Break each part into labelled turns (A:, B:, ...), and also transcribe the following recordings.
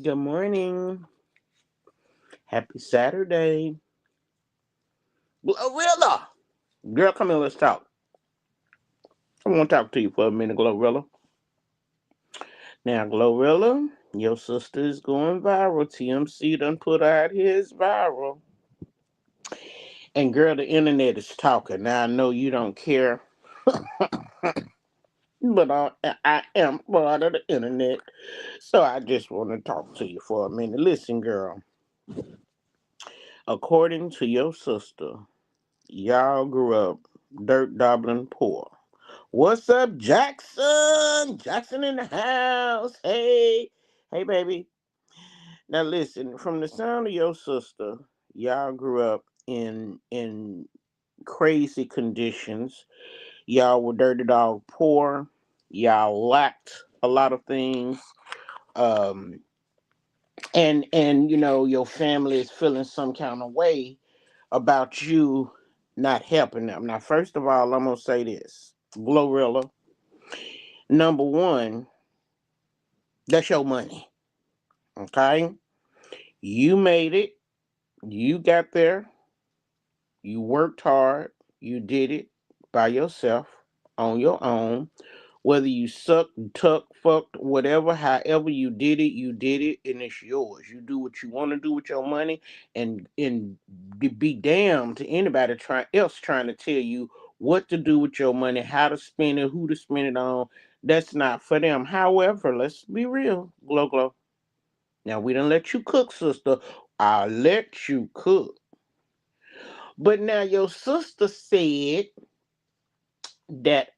A: Good morning. Happy Saturday. Glorilla! Girl, come here, let's talk. I want to talk to you for a minute, Glorilla. Now, Glorilla, your sister is going viral. TMC done put out his viral. And girl, the internet is talking. Now, I know you don't care, but I am part of the internet. So I just want to talk to you for a minute. Listen, girl, according to your sister, y'all grew up dirt dabbling poor. What's up, Jackson? Jackson in the house. Hey, hey, baby. Now listen, from the sound of your sister, y'all grew up in crazy conditions. Y'all were dirty dog poor. Y'all lacked a lot of things. Um, and your family is feeling some kind of way about you not helping them. Now, first of all, I'm gonna say this, Glorilla. Number one, that's your money. Okay? You made it. You got there. You worked hard. You did it by yourself on your own. Whether you sucked, tucked, fucked, whatever, however you did it, and it's yours. You do what you want to do with your money, and be damned to anybody trying to tell you what to do with your money, how to spend it, who to spend it on. That's not for them. However, let's be real, glow glow. Now we done let you cook, sister. I'll let you cook. But now your sister said that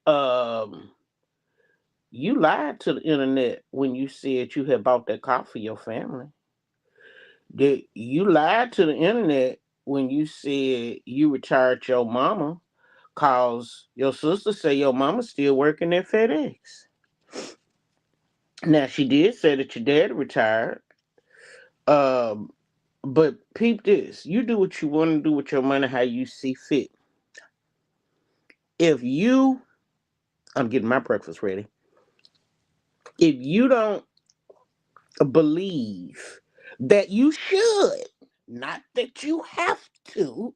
A: you lied to the internet when you said you had bought that car for your family. That you lied to the internet when you said you retired your mama, cause your sister say your mama still working at FedEx. Now she did say that your dad retired. Um, but peep this: you do what you want to do with your money, how you see fit. If you, I'm getting my breakfast ready. If you don't believe that you should, not that you have to,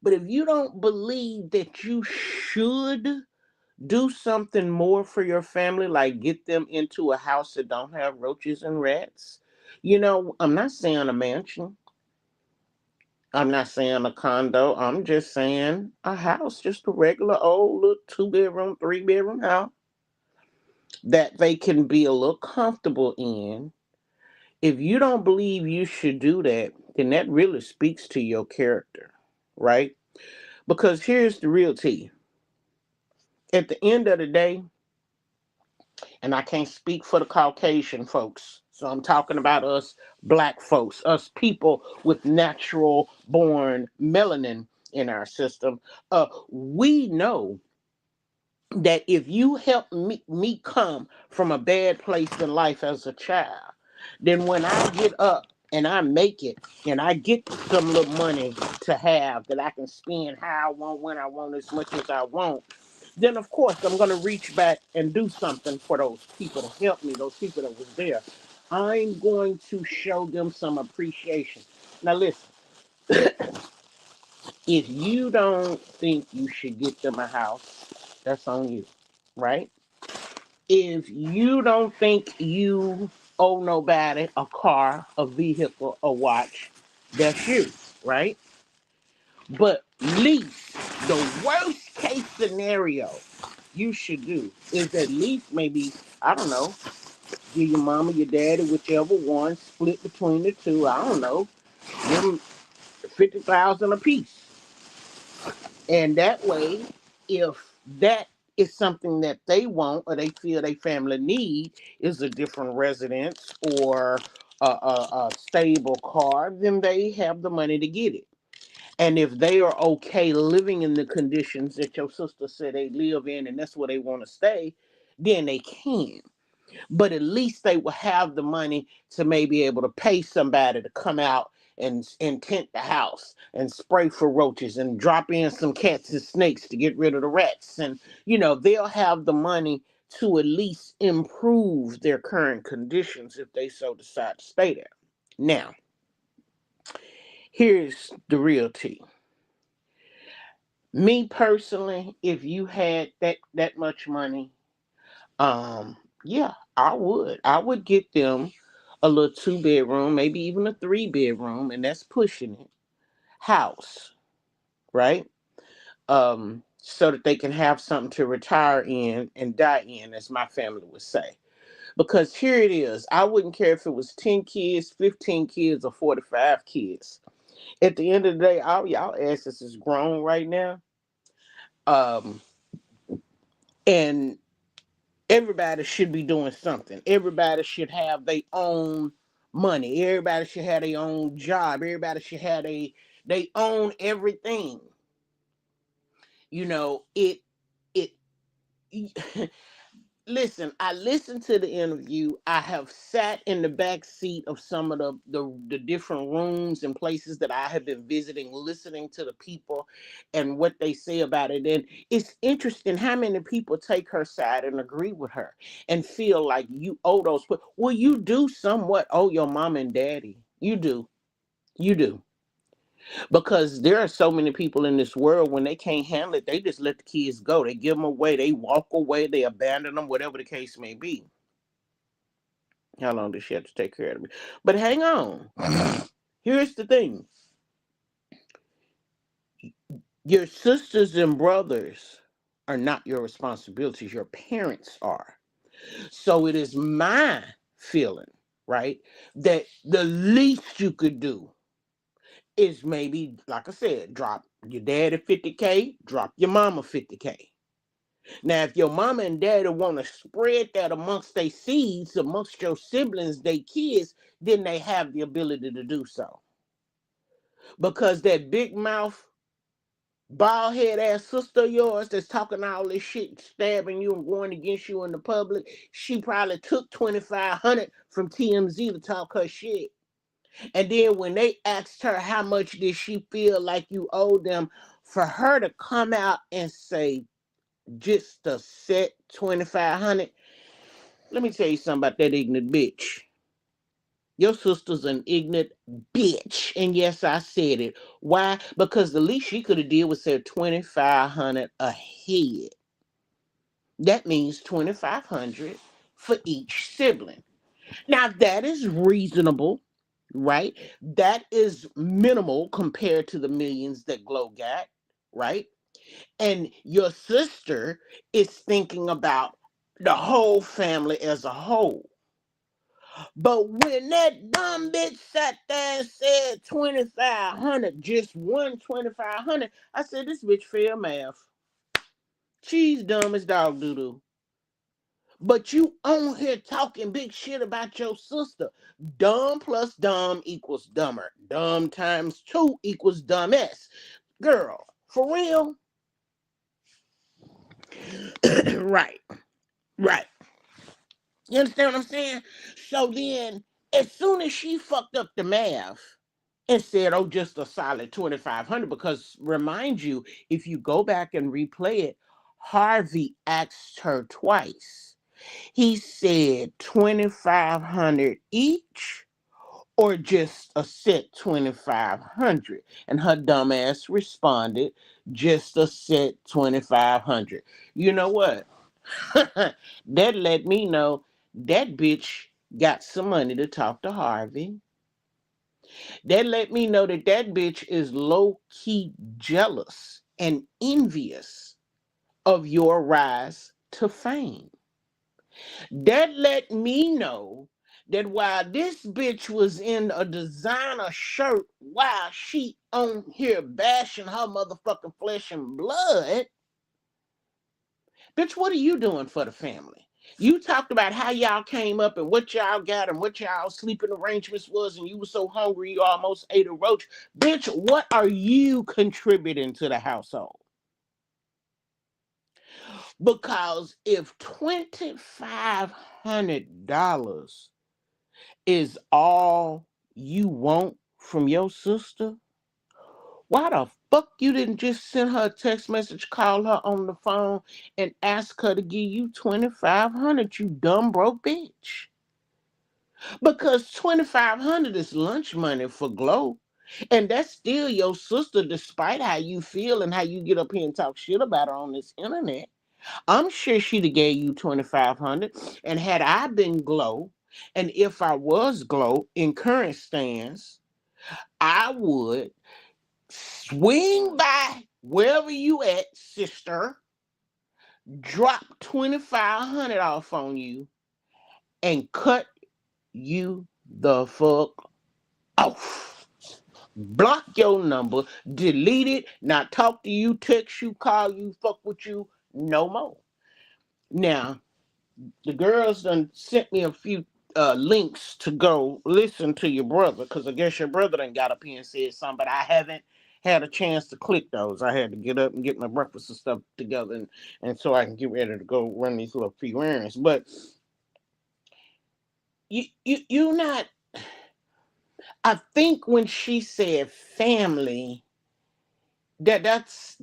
A: but if you don't believe that you should do something more for your family, like get them into a house that don't have roaches and rats, I'm not saying a mansion. I'm not saying a condo. I'm just saying a house, just a regular old little 2 bedroom, 3 bedroom house that they can be a little comfortable in. If you don't believe you should do that, then that really speaks to your character, right? Because here's the real tea. At the end of the day, and I can't speak for the Caucasian folks, so I'm talking about us black folks, us people with natural born melanin in our system. We know that if you help me come from a bad place in life as a child, then when I get up and I make it and I get some little money to have that I can spend how I want, when I want, as much as I want, then of course I'm going to reach back and do something for those people to help me, those people that was there. I'm going to show them some appreciation. Now listen, if you don't think you should get them a house, that's on you, right? If you don't think you owe nobody a car, a vehicle, a watch, that's you, right? But least the worst case scenario you should do is at least maybe, I don't know, give your mama, your daddy, whichever one, split between the two. I don't know, give them 50,000 a piece. And that way, if that is something that they want or they feel they family need is a different residence or a stable car, then they have the money to get it. And if they are okay living in the conditions that your sister said they live in and that's where they want to stay, then they can. But at least they will have the money to maybe able to pay somebody to come out and tent the house and spray for roaches and drop in some cats and snakes to get rid of the rats. And they'll have the money to at least improve their current conditions if they so decide to stay there. Now, here's the real tea. Me personally, if you had that much money, yeah, I would get them a little 2 bedroom, maybe even a 3 bedroom, and that's pushing it, house, right? So that they can have something to retire in and die in, as my family would say. Because here it is, I wouldn't care if it was 10 kids, 15 kids, or 45 kids. At the end of the day, all y'all asses is grown right now. Um, and everybody should be doing something. Everybody should have their own money. Everybody should have their own job. Everybody should have they own everything. You know, it listen, I listened to the interview. I have sat in the back seat of some of the different rooms and places that I have been visiting, listening to the people and what they say about it. And it's interesting how many people take her side and agree with her and feel like you owe those. Well, you do somewhat owe your mom and daddy. You do. You do. Because there are so many people in this world, when they can't handle it, they just let the kids go. They give them away, they walk away, they abandon them, whatever the case may be. How long does she have to take care of me? But hang on. Here's the thing. Your sisters and brothers are not your responsibilities. Your parents are. So it is my feeling, right, that the least you could do is maybe, like I said, drop your dad at 50K, drop your mama 50K. Now, if your mama and daddy want to spread that amongst their seeds, amongst your siblings, their kids, then they have the ability to do so. Because that big mouth, bald head ass sister of yours that's talking all this shit, stabbing you and going against you in the public, she probably took 2,500 from TMZ to talk her shit. And then when they asked her how much did she feel like you owe them, for her to come out and say just a set 2,500. Let me tell you something about that ignorant bitch. Your sister's an ignorant bitch. And yes, I said it. Why? Because the least she could have did was say 2,500 a head. That means 2,500 for each sibling. Now that is reasonable, right? That is minimal compared to the millions that Glow got, right? And your sister is thinking about the whole family as a whole. But when that dumb bitch sat there and said 2,500, just one 2,500, I said, this bitch failed math. She's dumb as dog doo doo. But you on here talking big shit about your sister. Dumb plus dumb equals dumber. Dumb times two equals dumbass. Girl, for real? Right, right. You understand what I'm saying? So then, as soon as she fucked up the math and said, oh, just a solid 2,500, because remind you, if you go back and replay it, Harvey asked her twice. He said 2,500 each or just a set 2,500. And her dumbass responded, just a set 2,500. You know what? That let me know that bitch got some money to talk to Harvey. That let me know that that bitch is low key jealous and envious of your rise to fame. That let me know that while this bitch was in a designer shirt while she on here bashing her motherfucking flesh and blood, bitch, what are you doing for the family? You talked about how y'all came up and what y'all got and what y'all sleeping arrangements was, and you were so hungry you almost ate a roach. Bitch, what are you contributing to the household? Because if $2,500 is all you want from your sister, Why the fuck you didn't just send her a text message, call her on the phone, and ask her to give you 2,500? You dumb broke bitch. Because 2,500 is lunch money for Glow. And that's still your sister, despite how you feel and how you get up here and talk shit about her on this internet. I'm sure she'd have gave you 2,500. And had I been Glow, and if I was Glow in current stance, I would swing by wherever you at, sister, drop 2,500 off on you, and cut you the fuck off. Block your number, delete it, not talk to you, text you, call you, fuck with you no more. Now, the girls done sent me a few links to go listen to your brother, because I guess your brother done got up here and said something, but I haven't had a chance to click those. I had to get up and get my breakfast and stuff together, and so I can get ready to go run these little few errands. But you not. I think when she said family, that's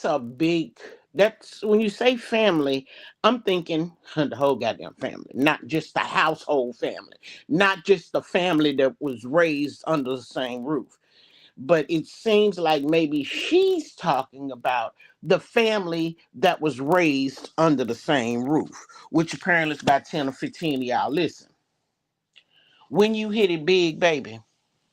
A: a big, that's when you say family, I'm thinking the whole goddamn family, not just the household family, not just the family that was raised under the same roof. But it seems like maybe she's talking about the family that was raised under the same roof, which apparently is about 10 or 15 of y'all. Listen, when you hit it big, baby,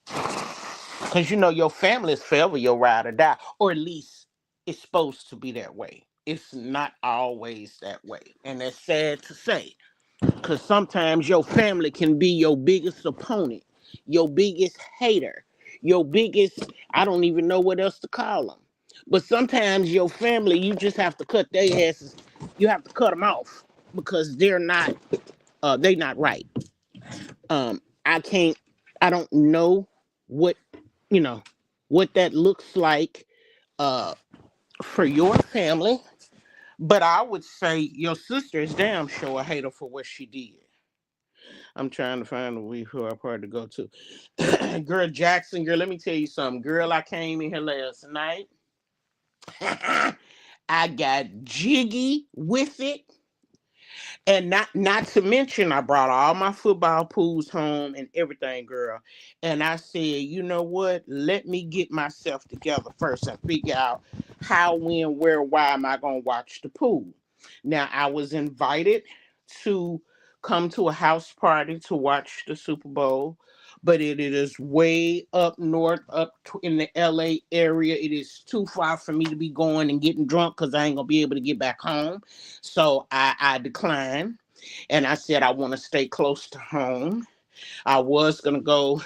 A: because you know your family is forever your ride or die, or at least it's supposed to be that way. It's not always that way. And that's sad to say. Because sometimes your family can be your biggest opponent, your biggest hater, your biggest, I don't even know what else to call them. But sometimes your family, you just have to cut their asses. You have to cut them off because they're not right. I can't, I don't know what, you know, what that looks like uh, for your family. But I would say your sister is damn sure a hater for what she did. I'm trying to find a week who I part to go to. Girl Jackson, girl, let me tell you something. Girl, I came in here last night. I got jiggy with it. And not to mention, I brought all my football pools home and everything, girl. And I said, you know what? Let me get myself together first and figure out how, when, where, why am I gonna watch the pool. Now I was invited to come to a house party to watch the Super Bowl, but it is way up north, in the LA area. It is too far for me to be going and getting drunk because I ain't gonna be able to get back home. So I declined, and I said I want to stay close to home. I was gonna go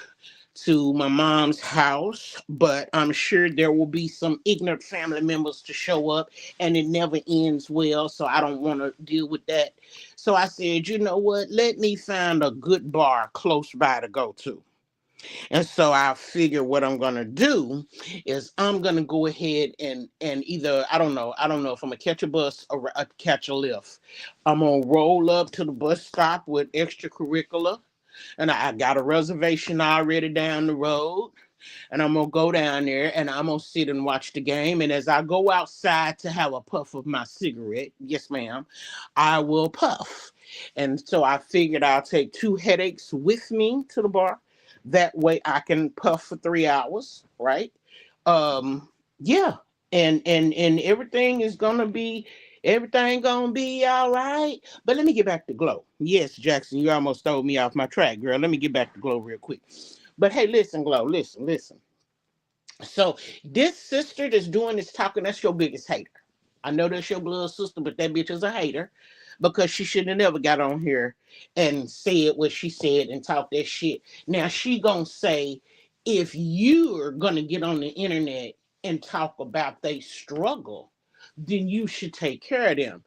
A: to my mom's house, but I'm sure there will be some ignorant family members to show up, and it never ends well. So I don't want to deal with that. So I said, you know what? Let me find a good bar close by to go to. And so I figure what I'm gonna do is I'm gonna go ahead and either I don't know if I'm gonna catch a bus or catch a lift. I'm gonna roll up to the bus stop with extracurricular, and I got a reservation already down the road. And I'm gonna go down there and I'm gonna sit and watch the game. And as I go outside to have a puff of my cigarette, yes, ma'am, I will puff. And so I figured I'll take two headaches with me to the bar. That way I can puff for 3 hours, right? Um, yeah. And everything gonna be all right. But let me get back to Glow. Yes, Jackson, you almost stole me off my track, girl. Let me get back to Glow real quick. But hey, listen, Glow, listen. So this sister that's doing this talking, that's your biggest hater. I know that's your blood sister, but that bitch is a hater because she should have never got on here and said what she said and talk that shit. Now she gonna say, if you're gonna get on the internet and talk about they struggle, then you should take care of them.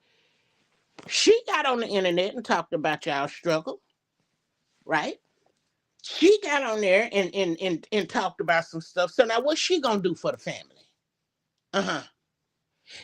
A: She got on the internet and talked about y'all struggle, right? She got on there and talked about some stuff. So now what's she gonna do for the family? Uh-huh.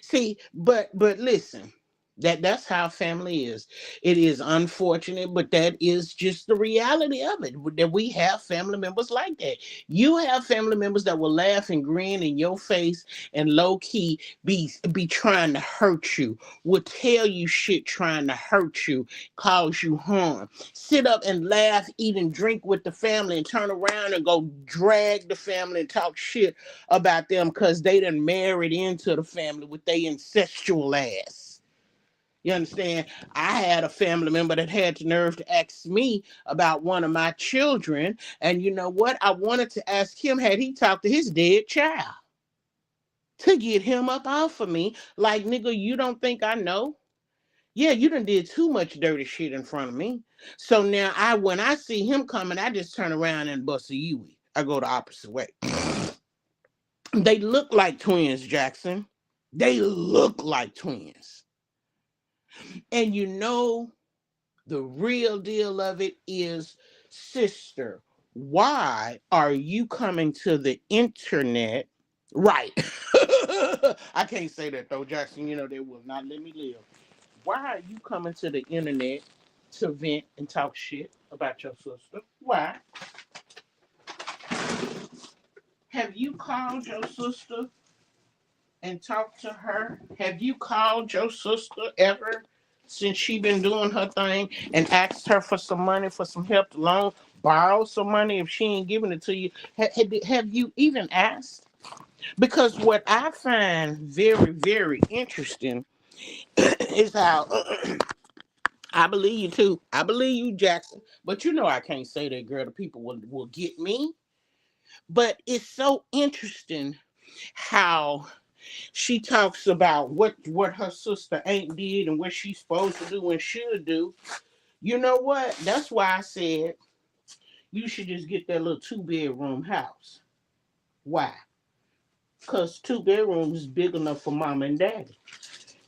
A: See, but listen. That's how family is. It is unfortunate, but that is just the reality of it. That we have family members like that. You have family members that will laugh and grin in your face and low key be trying to hurt you. Will tell you shit trying to hurt you, cause you harm. Sit up and laugh, eat and drink with the family, and turn around and go drag the family and talk shit about them because they done married into the family with their incestual ass. You understand? I had a family member that had the nerve to ask me about one of my children. And you know what? I wanted to ask him, had he talked to his dead child to get him up off of me. Like, nigga, you don't think I know? Yeah, you done did too much dirty shit in front of me. So now when I see him coming, I just turn around and bust a Yui. I go the opposite way. They look like twins, Jackson. They look like twins. And you know, the real deal of it is, sister, why are you coming to the internet? Right. I can't say that though, Jackson. You know, they will not let me live. Why are you coming to the internet to vent and talk shit about your sister? Why? Have you called your sister and talk to her? Have you called your sister ever since she been doing her thing and asked her for some money, for some help to loan, borrow some money if she ain't giving it to you? Have you even asked? Because what I find very, very interesting is how I believe you too. I believe you, Jackson. But you know I can't say that, girl. The people will get me. But it's so interesting how she talks about what her sister ain't did and what she's supposed to do and should do. You know what? That's why I said you should just get that little 2-bedroom house. Why? Because 2 bedrooms is big enough for mama and daddy.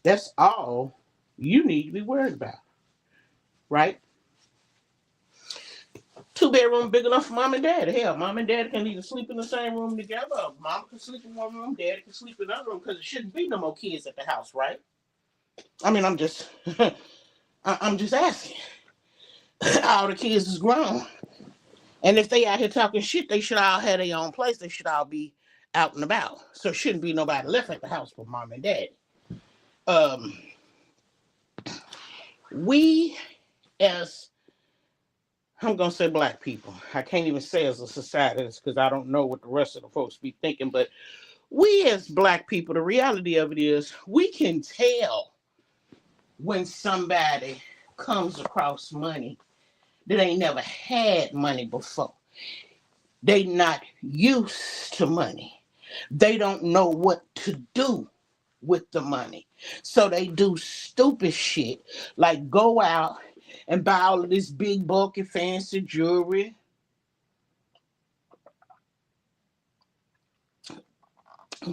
A: That's all you need to be worried about, right? 2 bedroom big enough for mom and dad. Hell, mom and dad can either sleep in the same room together, or mama can sleep in one room, dad can sleep in another room, because there shouldn't be no more kids at the house, right? I mean, I'm just, I'm just asking. All the kids is grown, and if they out here talking shit, they should all have their own place. They should all be out and about. So it shouldn't be nobody left at the house but mom and dad. Um, we as I'm gonna say black people. I can't even say as a society because I don't know what the rest of the folks be thinking, but we as black people, the reality of it is we can tell when somebody comes across money that ain't never had money before. They not used to money. They don't know what to do with the money. So they do stupid shit like go out and buy all of this big bulky fancy jewelry.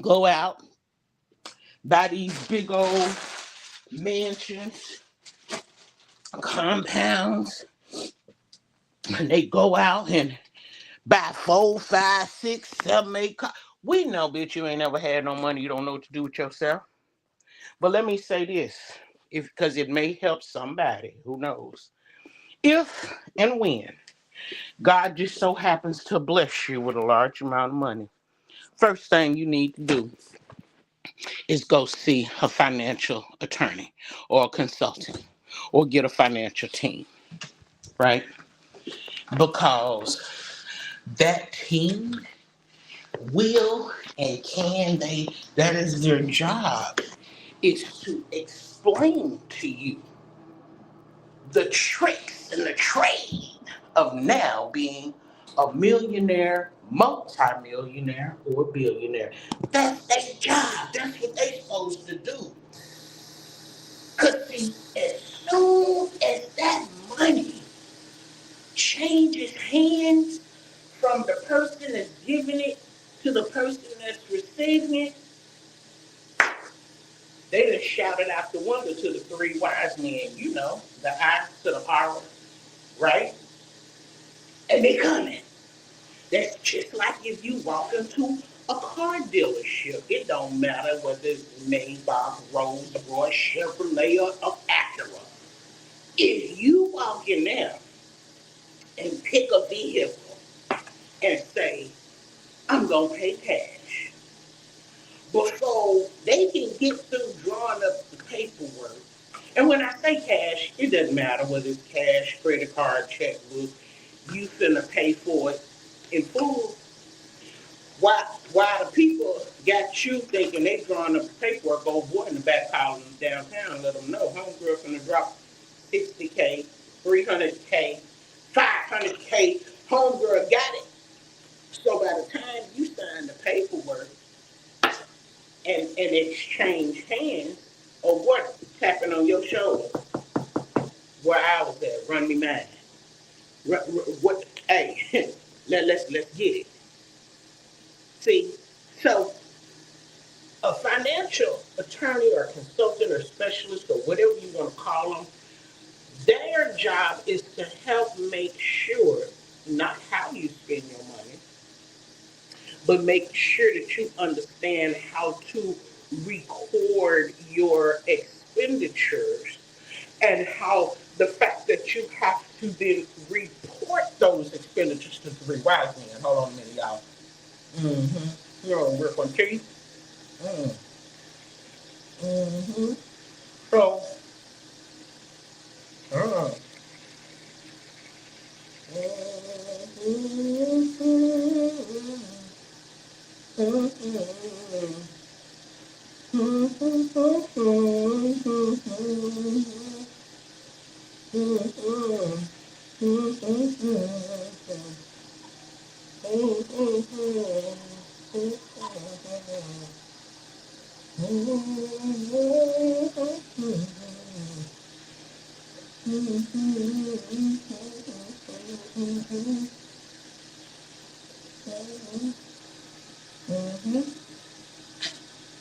A: Go out, buy these big old mansions, compounds, and they go out and buy 4, 5, 6, 7, 8 cars. We know, bitch, you ain't never had no money. You don't know what to do with yourself. But let me say this, if because it may help somebody. Who knows? If and when God just so happens to bless you with a large amount of money, first thing you need to do is go see a financial attorney or a consultant or get a financial team, right? Because that team will and can that is their job, is to explain to you the tricks and the trade of now being a millionaire, multi-millionaire, or billionaire. That's their job. That's what they are supposed to do. Because see, as soon as that money changes hands from the person that's giving it to the person that's receiving it, they just shouted out the window to the 3 wise men, the I to the R, right? And they coming. That's just like if you walk into A car dealership, it don't matter whether it's Maybach, Rolls Royce, Chevrolet, or Acura. If you walk in there and pick a vehicle and say, I'm going to pay cash, before they can get through drawing up the paperwork, and when I say cash, it doesn't matter whether it's cash, credit card, checkbook, you finna pay for it in full. Why the people got you thinking they drawing up the paperwork, old boy in the back calling them downtown, let them know homegirl finna drop 60K, 300K, 500K, homegirl got it. So by the time you sign the paperwork and exchange hands, or what, tapping on your shoulder, where I was at, run me mine. What? Hey, let's get it. See, so a financial attorney or consultant or specialist or whatever you want to call them, their job is to help make sure not how you spend your money, but make sure that you understand how to record your expenditures and how the fact that you have to then report those expenditures to the three wise men. Hold on a minute, y'all. Mm-hmm. You're on work on teeth. Mm. Mm-hmm. So, uh,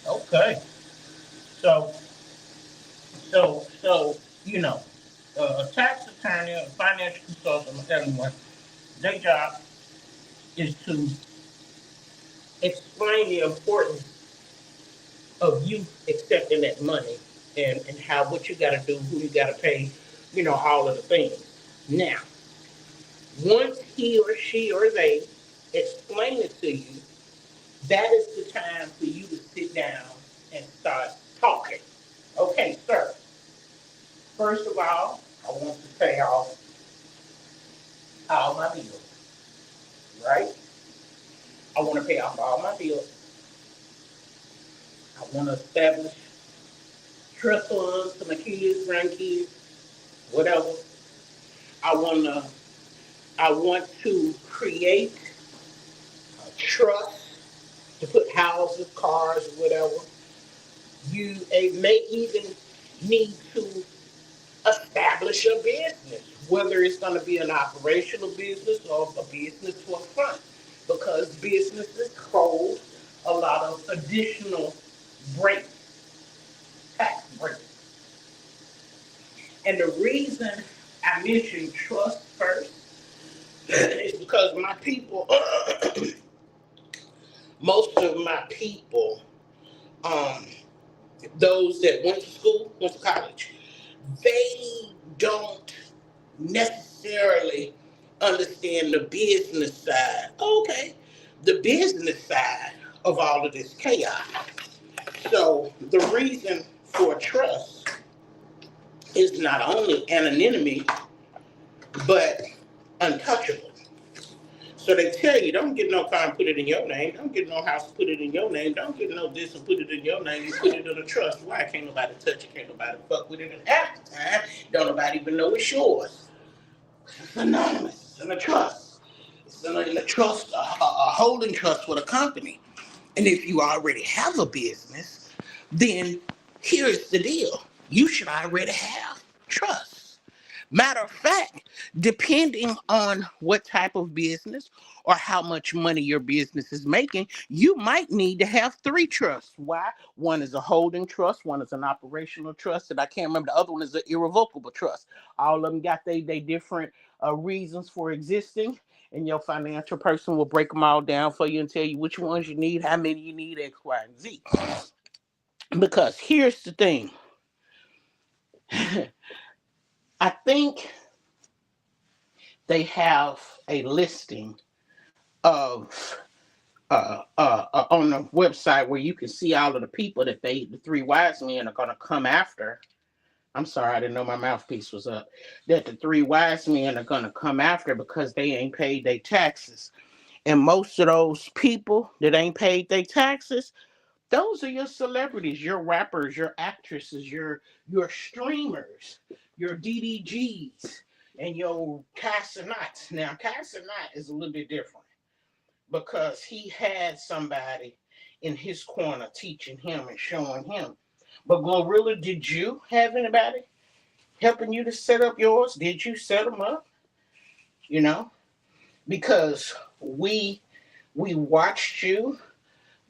A: okay. So, so you know, a tax attorney, a financial consultant, everyone, their job is to explain the importance of you accepting that money and how what you got to do, who you got to pay, all of the things. Now, once he or she or they explain it to you, that is the time for you to sit down and start talking. Okay, sir. First of all, I want to pay off all my bills, right? I want to pay off all my bills. I want to establish trust funds for my kids, grandkids, whatever. I want to I want to create a trust to put houses, cars, whatever. You may even need to establish a business, whether it's going to be an operational business or a business for front, because businesses hold a lot of additional breaks, tax breaks. And the reason I mentioned trust first is because my people, most of my people, um, those that went to school, went to college, they don't necessarily understand the business side. Okay, the business side of all of this chaos. So the reason for trust is not only anonymity, but untouchable. So they tell you, don't get no car and put it in your name. Don't get no house and put it in your name. Don't get no this and put it in your name. You put it in a trust. Why? Can't nobody touch it. Can't nobody fuck with it. And half the time, don't nobody even know it's yours. It's anonymous. It's in a trust. It's in a trust, a holding trust with a company. And if you already have a business, then here's the deal. You should already have trust. Matter of fact, depending on what type of business or how much money your business is making, you might need to have three trusts. Why? One is a holding trust, one is an operational trust, and I can't remember the other one is an irrevocable trust. All of them got they different reasons for existing, and your financial person will break them all down for you and tell you which ones you need, how many you need, X, Y, and Z. Because here's the thing. I think they have a listing of on the website where you can see all of the people that the three wise men are going to come after. I'm sorry, I didn't know my mouthpiece was up. That the three wise men are going to come after because they ain't paid their taxes. And most of those people that ain't paid their taxes, those are your celebrities, your rappers, your actresses, your streamers, your DDGs, and your Casanats. Now, Casanat is a little bit different because he had somebody in his corner teaching him and showing him. But Glorilla, did you have anybody helping you to set up yours? Did you set them up? You know, because we watched you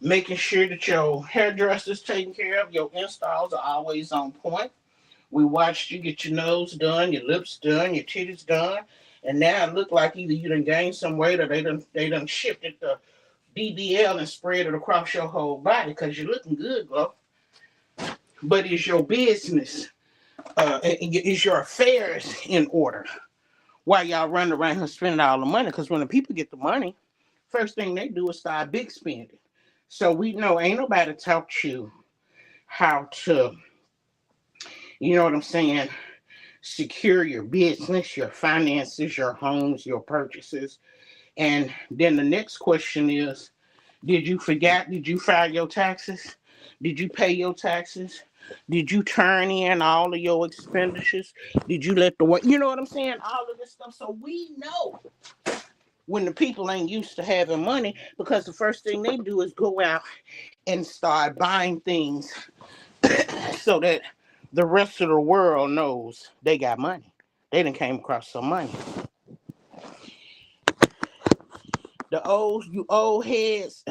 A: making sure that your hairdresser's taken care of, your installs are always on point. We watched you get your nose done, your lips done, your titties done, and now it looked like either you done gained some weight or they done shifted the BBL and spread it across your whole body because you're looking good, Glo. But is your business, is your affairs in order? While y'all running around here spending all the money, because when the people get the money, first thing they do is start big spending. So we know ain't nobody taught you how to, you know what I'm saying, secure your business, your finances, your homes, your purchases. And then the next question is, did you forget? Did you file your taxes? Did you pay your taxes? Did you turn in all of your expenditures? Did you let the work, you know what I'm saying? All of this stuff. So we know when the people ain't used to having money because the first thing they do is go out and start buying things so that the rest of the world knows they got money. They done came across some money. You old heads,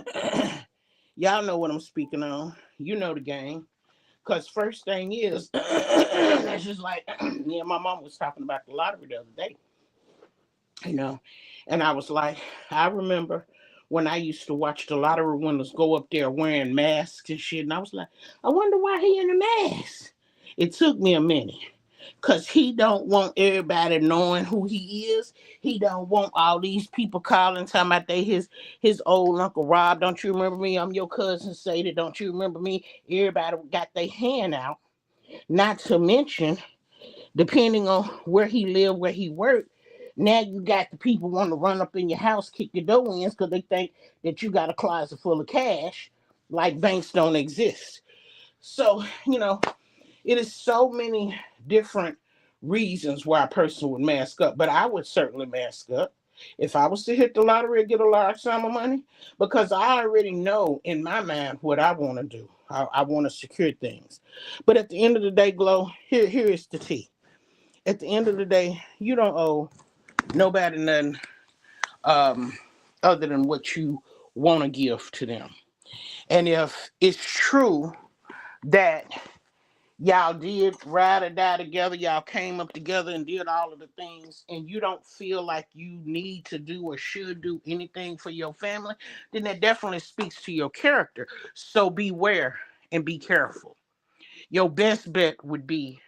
A: y'all know what I'm speaking on. You know the game. Because first thing is, that's just like, yeah, my mom was talking about the lottery the other day, you know, and I was like, I remember when I used to watch the lottery winners go up there wearing masks and shit, and I was like, I wonder why he in a mask. It took me a minute. Cause he don't want everybody knowing who he is. He don't want all these people calling, talking about they his old Uncle Rob. Don't you remember me? I'm your cousin Sadie. Don't you remember me? Everybody got their hand out. Not to mention, depending on where he lived, where he worked, now you got the people want to run up in your house, kick your door in because they think that you got a closet full of cash, like banks don't exist. So, it is so many different reasons why a person would mask up, but I would certainly mask up if I was to hit the lottery and get a large sum of money because I already know in my mind what I want to do. I want to secure things. But at the end of the day, Glo, here is the tea. At the end of the day, you don't owe nobody nothing other than what you want to give to them. And if it's true that y'all did ride or die together, y'all came up together and did all of the things, and you don't feel like you need to do or should do anything for your family, then that definitely speaks to your character. So beware and be careful. Your best bet would be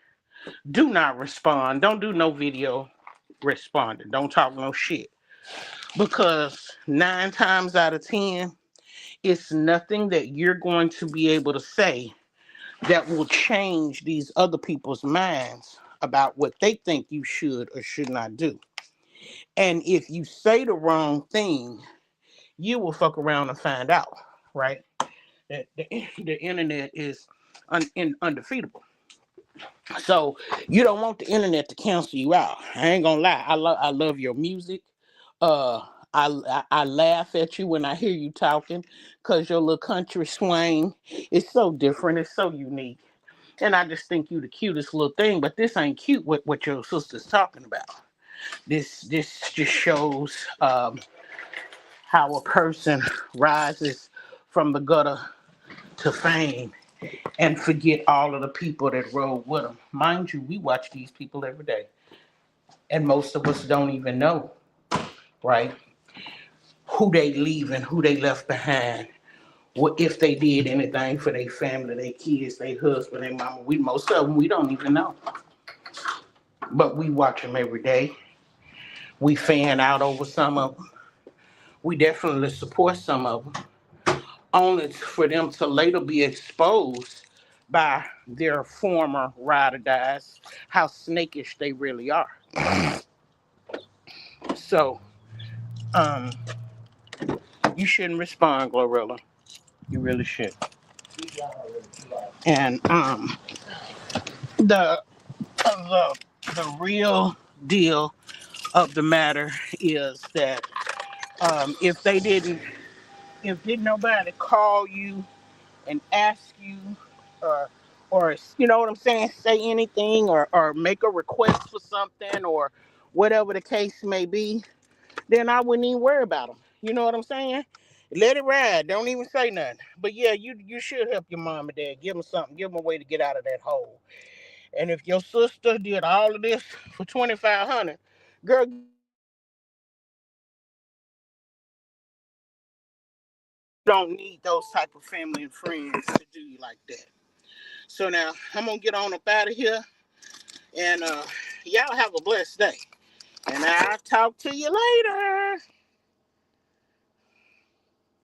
A: do not respond. Don't do no video responding. Don't talk no shit. Because 9 times out of 10, it's nothing that you're going to be able to say that will change these other people's minds about what they think you should or should not do. And if you say the wrong thing, you will fuck around and find out, right? That the internet is undefeatable. So you don't want the internet to cancel you out. I ain't gonna lie. I love your music. Uh, I laugh at you when I hear you talking because your little country swing is so different. It's so unique. And I just think you the cutest little thing, but this ain't cute what your sister's talking about. This just shows how a person rises from the gutter to fame and forget all of the people that rode with them. Mind you, we watch these people every day, and most of us don't even know, right? who they leaving, who they left behind, what if they did anything for their family, their kids, their husband, their mama. We most of them we don't even know, but we watch them every day. We fan out over some of them. We definitely support some of them, only for them to later be exposed by their former ride or dies, how snakish they really are. So, um, you shouldn't respond, Glorilla. You really should. And the the the real deal of the matter is that if they didn't, if didn't nobody call you and ask you, or you know what I'm saying, say anything, or make a request for something, or whatever the case may be, then I wouldn't even worry about them. You know what I'm saying? Let it ride. Don't even say nothing. But yeah, you should help your mom and dad. Give them something. Give them a way to get out of that hole. And if your sister did all of this for 2,500, girl, you don't need those type of family and friends to do you like that. So now I'm gonna get on up out of here, and y'all have a blessed day. And I'll talk to you later.